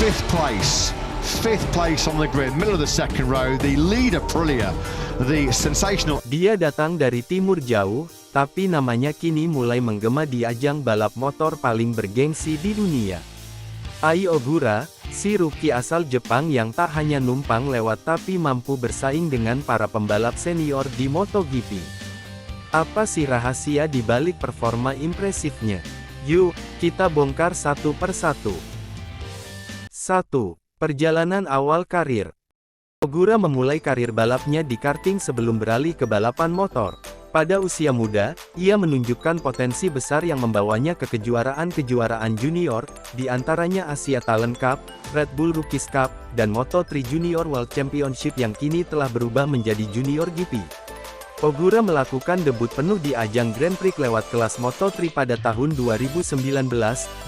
fifth place. Fifth place on the grid, middle of the second row, the leader Aprilia, the sensational. Dia datang dari timur jauh, tapi namanya kini mulai menggema di ajang balap motor paling bergengsi di dunia. Ai Ogura, si rookie asal Jepang yang tak hanya numpang lewat tapi mampu bersaing dengan para pembalap senior di MotoGP. Apa sih rahasia di balik performa impresifnya? Yuk, kita bongkar satu persatu. 1. Perjalanan awal karir. Ogura memulai karir balapnya di karting sebelum beralih ke balapan motor. Pada usia muda, ia menunjukkan potensi besar yang membawanya ke kejuaraan-kejuaraan junior, di antaranya Asia Talent Cup, Red Bull Rookies Cup, dan Moto3 Junior World Championship yang kini telah berubah menjadi Junior GP. Ogura melakukan debut penuh di ajang Grand Prix lewat kelas Moto3 pada tahun 2019,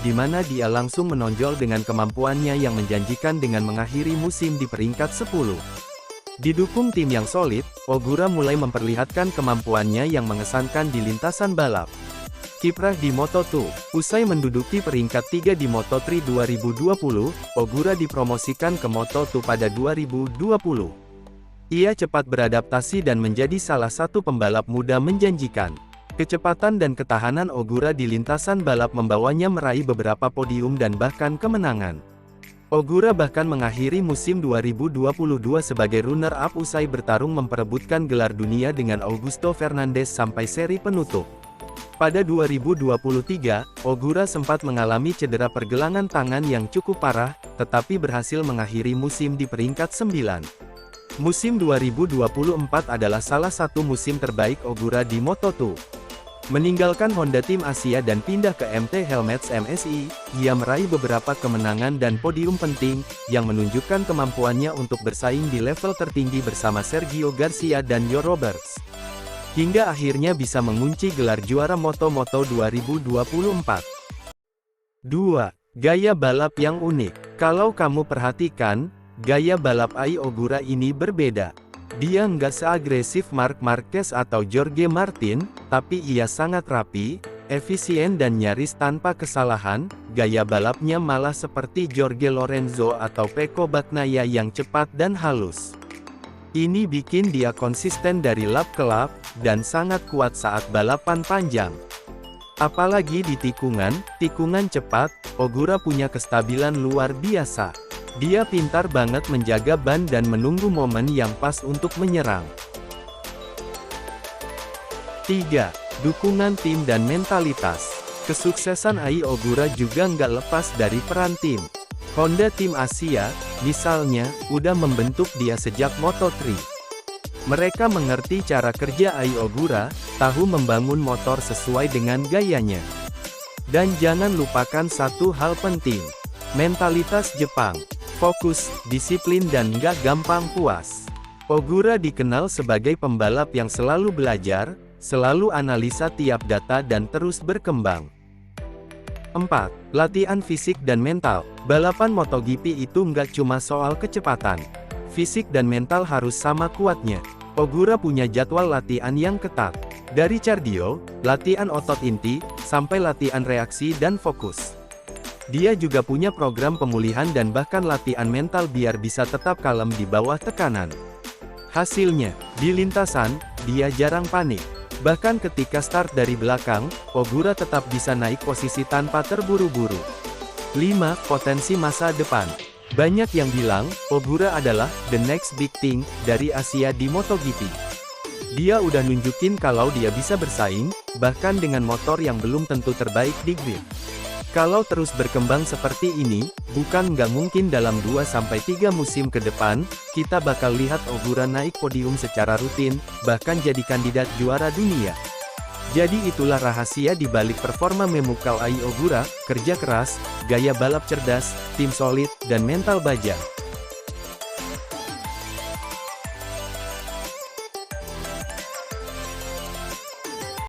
di mana dia langsung menonjol dengan kemampuannya yang menjanjikan dengan mengakhiri musim di peringkat 10. Didukung tim yang solid, Ogura mulai memperlihatkan kemampuannya yang mengesankan di lintasan balap. Kiprah di Moto2. Usai menduduki peringkat 3 di Moto3 2020, Ogura dipromosikan ke Moto2 pada 2020. Ia cepat beradaptasi dan menjadi salah satu pembalap muda menjanjikan. Kecepatan dan ketahanan Ogura di lintasan balap membawanya meraih beberapa podium dan bahkan kemenangan. Ogura bahkan mengakhiri musim 2022 sebagai runner-up usai bertarung memperebutkan gelar dunia dengan Augusto Fernandez sampai seri penutup. Pada 2023, Ogura sempat mengalami cedera pergelangan tangan yang cukup parah, tetapi berhasil mengakhiri musim di peringkat 9. Musim 2024 adalah salah satu musim terbaik Ogura di Moto2. Meninggalkan Honda Tim Asia dan pindah ke MT Helmets MSI, ia meraih beberapa kemenangan dan podium penting, yang menunjukkan kemampuannya untuk bersaing di level tertinggi bersama Sergio Garcia dan Joe Roberts. Hingga akhirnya bisa mengunci gelar juara Moto 2024. 2. Gaya balap yang unik. Kalau kamu perhatikan, gaya balap Ai Ogura ini berbeda. Dia nggak seagresif Marc Marquez atau Jorge Martin, tapi ia sangat rapi, efisien dan nyaris tanpa kesalahan. Gaya balapnya malah seperti Jorge Lorenzo atau Pecco Bagnaia yang cepat dan halus. Ini bikin dia konsisten dari lap ke lap, dan sangat kuat saat balapan panjang. Apalagi di tikungan cepat, Ogura punya kestabilan luar biasa. Dia pintar banget menjaga ban dan menunggu momen yang pas untuk menyerang. 3. Dukungan tim dan mentalitas. Kesuksesan Ai Ogura juga nggak lepas dari peran tim. Honda Tim Asia, misalnya, udah membentuk dia sejak Moto3. Mereka mengerti cara kerja Ai Ogura, tahu membangun motor sesuai dengan gayanya. Dan jangan lupakan satu hal penting. Mentalitas Jepang. Fokus, disiplin dan nggak gampang puas. Ogura dikenal sebagai pembalap yang selalu belajar, selalu analisa tiap data dan terus berkembang. 4. Latihan fisik dan mental. Balapan MotoGP itu nggak cuma soal kecepatan. Fisik dan mental harus sama kuatnya. Ogura punya jadwal latihan yang ketat. Dari kardio, latihan otot inti, sampai latihan reaksi dan fokus. Dia juga punya program pemulihan dan bahkan latihan mental biar bisa tetap kalem di bawah tekanan. Hasilnya, di lintasan, dia jarang panik. Bahkan ketika start dari belakang, Ogura tetap bisa naik posisi tanpa terburu-buru. 5. Potensi masa depan. Banyak yang bilang, Ogura adalah the next big thing dari Asia di MotoGP. Dia udah nunjukin kalau dia bisa bersaing, bahkan dengan motor yang belum tentu terbaik di grid. Kalau terus berkembang seperti ini, bukan nggak mungkin dalam 2-3 musim ke depan, kita bakal lihat Ogura naik podium secara rutin, bahkan jadi kandidat juara dunia. Jadi itulah rahasia di balik performa memukau Ai Ogura, kerja keras, gaya balap cerdas, tim solid, dan mental baja.